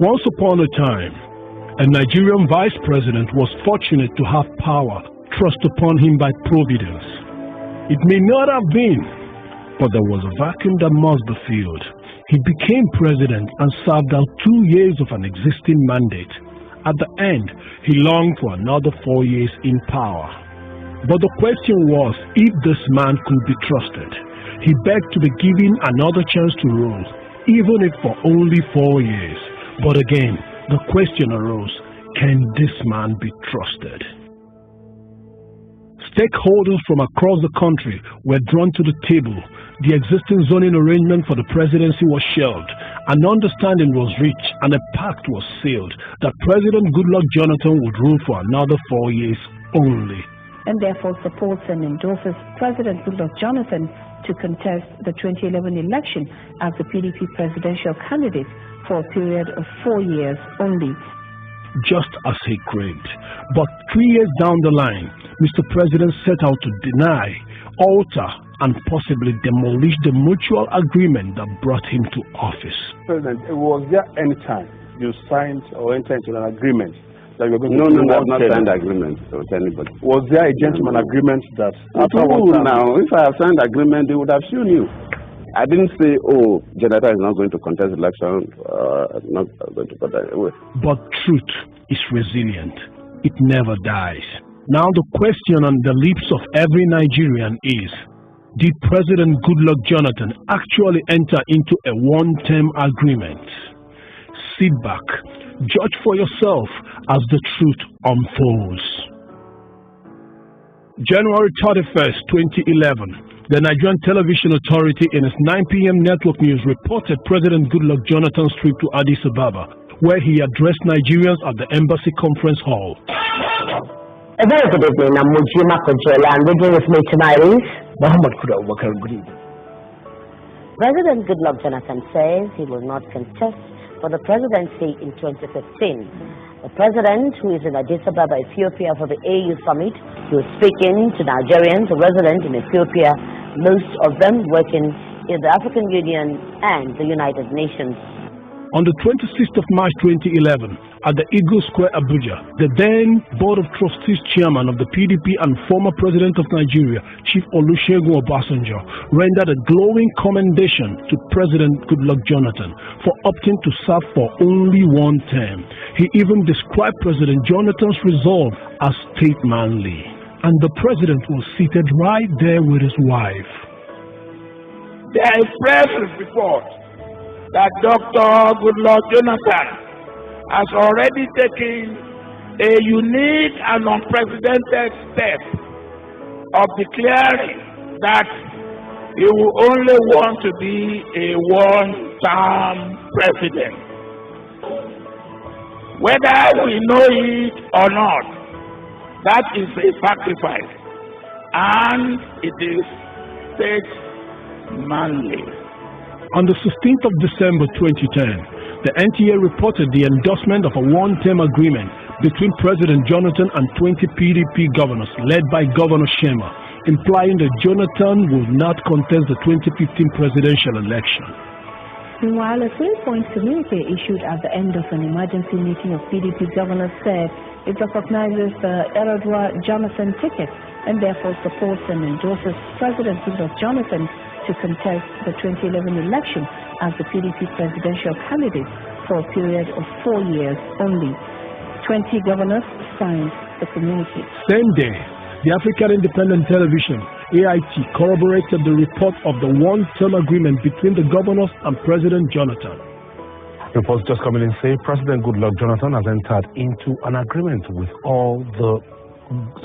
Once upon a time, a Nigerian vice president was fortunate to have power thrust upon him by providence. It may not have been, but there was a vacuum that must be filled. He became president and served out 2 years of an existing mandate. At the end, he longed for another 4 years in power. But the question was if this man could be trusted. He begged to be given another chance to rule, even if for only 4 years. But again, the question arose, can this man be trusted? Stakeholders from across the country were drawn to the table. The existing zoning arrangement for the presidency was shelved. An understanding was reached and a pact was sealed that President Goodluck Jonathan would rule for another 4 years only. And therefore supports and endorses President Goodluck Jonathan to contest the 2011 election as the PDP presidential candidate for a period of 4 years only. Just as he craved. But 3 years down the line, Mr. President set out to deny, alter, and possibly demolish the mutual agreement that brought him to office. President, was there any time you signed or entered into an agreement that you were going to No, I've not signed agreement with anybody. Was there a gentleman agreement that now, if I have signed agreement, they would have shown you. I didn't say, oh, Jonathan is not going to contest election, not going to contest. But truth is resilient. It never dies. Now the question on the lips of every Nigerian is, did President Goodluck Jonathan actually enter into a one-term agreement? Sit back, judge for yourself as the truth unfolds. January 31st, 2011. The Nigerian Television Authority in its 9 p.m. network news reported President Goodluck Jonathan's trip to Addis Ababa, where he addressed Nigerians at the Embassy Conference Hall. A very good evening. I'm Mujima Kojola, and with me tonight is Muhammad Kuda Wakar. Good evening. President Goodluck Jonathan says he will not contest for the presidency in 2015. The president, who is in Addis Ababa, Ethiopia for the AU summit, he was speaking to Nigerians resident in Ethiopia, most of them working in the African Union and the United Nations. On the 26th of March 2011, at the Eagle Square, Abuja, the then Board of Trustees chairman of the PDP and former president of Nigeria, Chief Olusegun Obasanjo, rendered a glowing commendation to President Goodluck Jonathan for opting to serve for only one term. He even described President Jonathan's resolve as statesmanly. And the president was seated right there with his wife. There is press report that Dr. Goodluck Jonathan has already taken a unique and unprecedented step of declaring that he will only want to be a one-term president. Whether we know it or not, that is a sacrifice, and it is statesmanly. On the 16th of December 2010, the NTA reported the endorsement of a one-term agreement between President Jonathan and 20 PDP governors led by Governor Shema, implying that Jonathan will not contest the 2015 presidential election. Meanwhile, a 3-point communique issued at the end of an emergency meeting of PDP governors said it recognizes the Eradua Jonathan ticket and therefore supports and endorses President Goodluck Jonathan to contest the 2011 election as the PDP presidential candidate for a period of 4 years only. 20 governors signed the communique. Same day, the African Independent Television, AIT, corroborated the report of the one-term agreement between the governors and President Jonathan. Reports just coming in say President Goodluck Jonathan has entered into an agreement with all the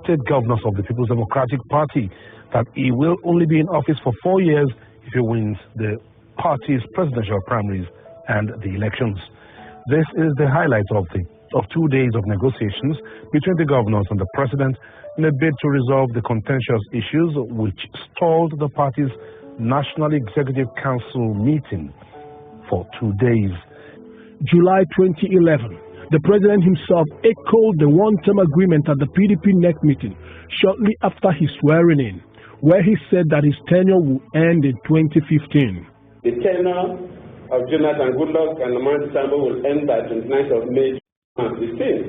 state governors of the People's Democratic Party that he will only be in office for 4 years if he wins the party's presidential primaries and the elections. This is the highlight of 2 days of negotiations between the governors and the president in a bid to resolve the contentious issues which stalled the party's National Executive Council meeting for 2 days. July 2011, the president himself echoed the one-term agreement at the PDP NEC meeting shortly after his swearing in, where he said that his tenure will end in 2015. The tenure of Jonathan Goodluck and Lamar Tambo will end by 29th of May 2015.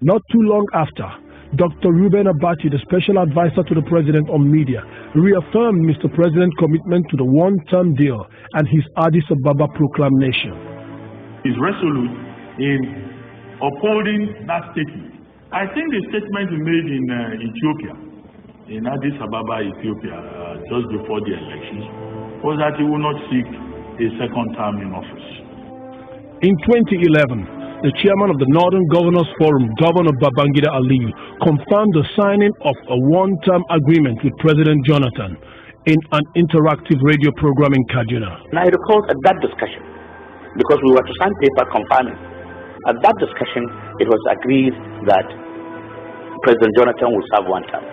Not too long after, Dr. Reuben Abati, the special advisor to the president on media, reaffirmed Mr. President's commitment to the one-term deal and his Addis Ababa proclamation. Is resolute in upholding that statement. I think the statement he made in Ethiopia, in Addis Ababa, Ethiopia, just before the elections, was that he will not seek a second term in office. In 2011, the chairman of the Northern Governors Forum, Governor Babangida Aliyu, confirmed the signing of a one-term agreement with President Jonathan in an interactive radio program in Kaduna. And I recall at that discussion, because we were to sign paper confirming, at that discussion it was agreed that President Jonathan will serve one term.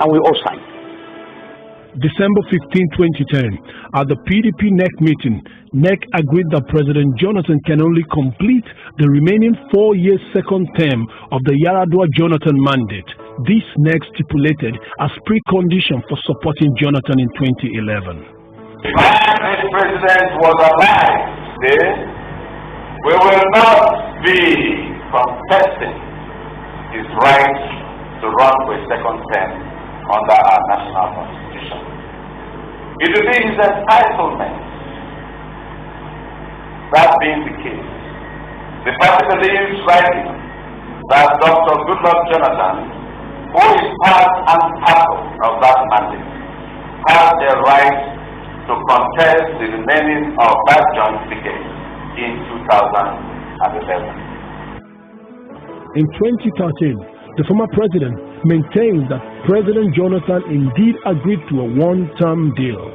And we all signed. December 15, 2010, at the PDP NEC meeting, NEC agreed that President Jonathan can only complete the remaining 4-year second term of the Yaradua-Jonathan mandate. This NEC stipulated as precondition for supporting Jonathan in 2011. If this president was alive today, we will not be contesting his right to run for a second term under our national constitution. It will be his entitlement. That being the case, the party believes rightly that Dr. Goodluck Jonathan, who is part and parcel of that mandate, has the right to contest the remaining of that joint ticket in 2011. In 2013, the former president maintained that President Jonathan indeed agreed to a one-term deal.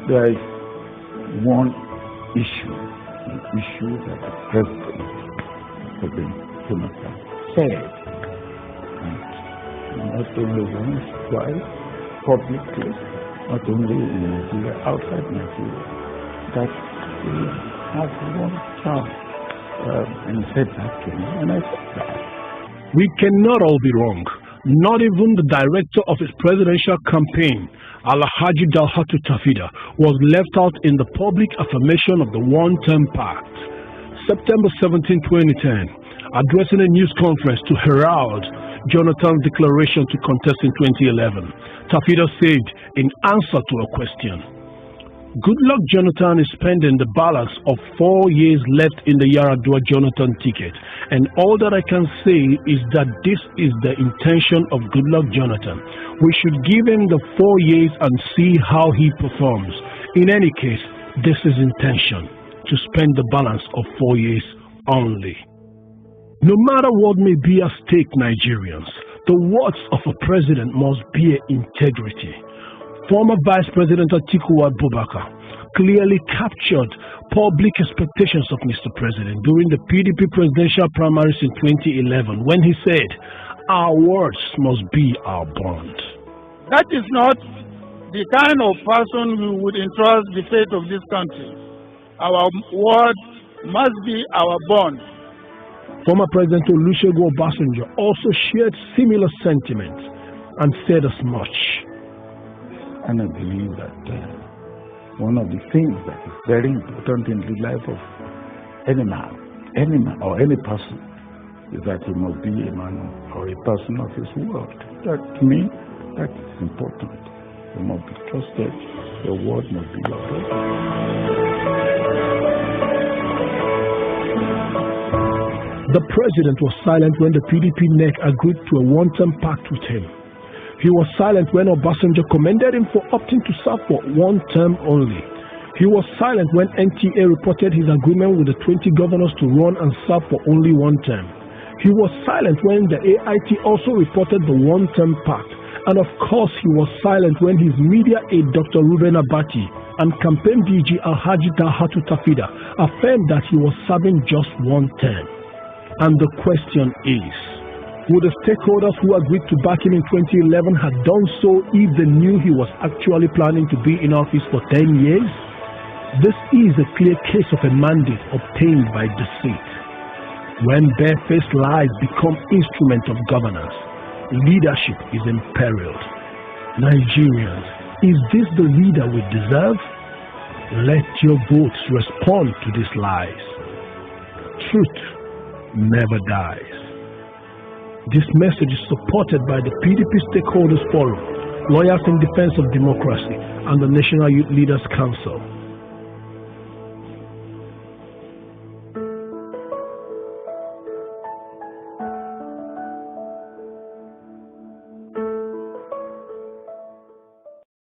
There is one issue that the President Jonathan said, and not only once, twice, publicly, not only in Nigeria, outside Nigeria, that he has one term. And he said that to me, and I said that. We cannot all be wrong. Not even the director of his presidential campaign, Alhaji Dalhatu Tafida, was left out in the public affirmation of the one-term pact. September 17, 2010, addressing a news conference to herald Jonathan's declaration to contest in 2011, Tafida said in answer to a question, Goodluck Jonathan is spending the balance of 4 years left in the Yaradua-Jonathan ticket, and all that I can say is that this is the intention of Goodluck Jonathan. We should give him the 4 years and see how he performs. In any case, this is intention, to spend the balance of 4 years only. No matter what may be at stake, Nigerians, the words of a president must bear integrity. Former Vice President Atiku Abubakar clearly captured public expectations of Mr. President during the PDP presidential primaries in 2011 when he said, "Our words must be our bond." That is not the kind of person who would entrust the fate of this country. Our word must be our bond. Former President Olusegun Obasanjo also shared similar sentiments and said as much. And I believe that one of the things that is very important in the life of any man or any person is that he must be a man or a person of his word. That, to me, that is important. You must be trusted. Your word must be your word. The president was silent when the PDP NEC agreed to a one-term pact with him. He was silent when Obasanjo commended him for opting to serve for one term only. He was silent when NTA reported his agreement with the 20 governors to run and serve for only one term. He was silent when the AIT also reported the one-term pact. And of course, he was silent when his media aide Dr. Reuben Abati and campaign DG Alhaji Dalhatu Tafida affirmed that he was serving just one term. And the question is, would the stakeholders who agreed to back him in 2011 have done so if they knew he was actually planning to be in office for 10 years? This is a clear case of a mandate obtained by deceit. When barefaced lies become instruments of governance, leadership is imperiled. Nigerians, is this the leader we deserve? Let your votes respond to these lies. Truth never dies. This message is supported by the PDP Stakeholders Forum, Lawyers in Defense of Democracy, and the National Youth Leaders Council.